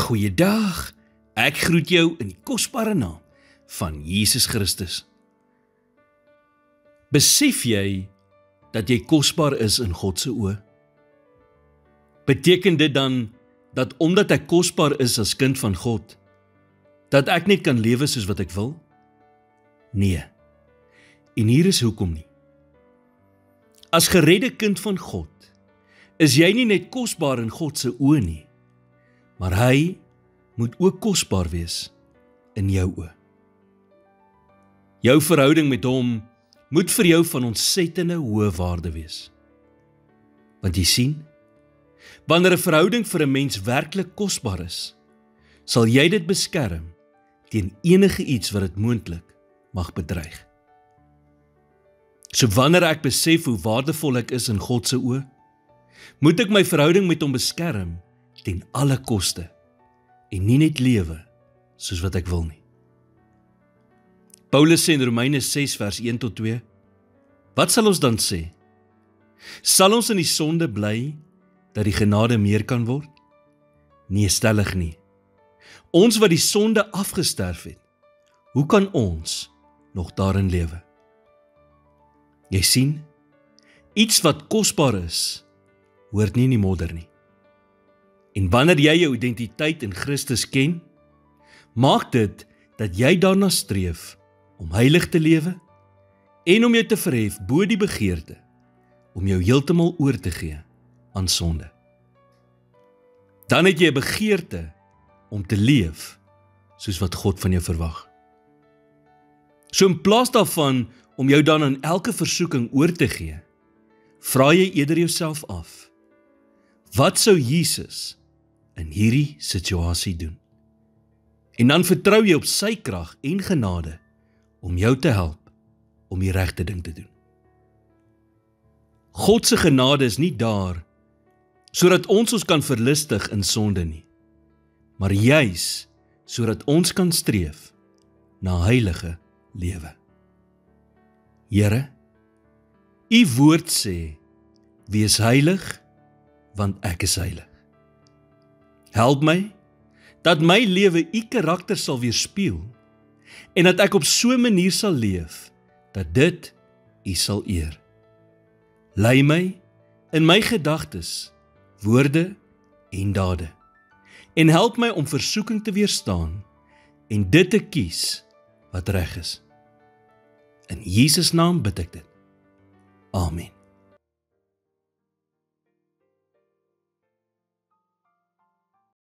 Goeiedag, ek groet jou in die kosbare naam van Jesus Christus. Besef jy dat jy kosbaar is in God se oë? Beteken dit dan dat omdat ek kosbaar is as kind van God, dat ek net kan lewe soos wat ek wil? Nee, en hier is hoekom nie. As geredde kind van God, is jy nie net kosbaar in God se oë nie, maar hy moet ook kosbaar wees in jou oë. Jou verhouding met hom moet vir jou van ontsettende hoë waarde wees. Want jy sien, wanneer 'n verhouding vir 'n mens werklik kosbaar is, sal jy dit beskerm teen enige iets wat dit moontlik mag bedreig. So wanneer ek besef hoe waardevol ek is in God se oë, moet ek my verhouding met hom beskerm ten alle koste en nie net lewe soos wat ek wil nie. Paulus sê in Romeine 6 vers 1 tot 2, wat sal ons dan sê? Sal ons in die sonde bly dat die genade meer kan word? Nee, stellig nie. Ons wat die sonde afgesterf het, hoe kan ons nog daarin lewe? Jy sien, iets wat kosbaar is, hoort nie in die modder nie. En wanneer jy jou identiteit in Christus ken, maak dit dat jy daarna streef om heilig te lewe en om jou te verhef bo die begeerte om jou heeltemal oor te gee aan sonde. Dan het jy 'n begeerte om te leef soos wat God van jou verwag. So in plaas daarvan om jou dan aan elke versoeking oor te gee, vra jy eerder jouself af, wat sou Jesus in hierdie situasie doen? En dan vertrou jy op sy krag en genade om jou te help om die regte ding te doen. God se genade is nie daar sodat ons kan verlustig in sonde nie, maar juis sodat ons kan streef na heilige lewe. Here, u woord sê, wees heilig, want ek is heilig. Help my, dat my lewe u karakter sal weerspieël, en dat ek op so 'n manier sal leef, dat dit u sal eer. Lei my in my gedagtes, woorde en dade, en help my om versoeking te weerstaan, en dit te kies wat reg is. In Jesus naam bid ek dit. Amen.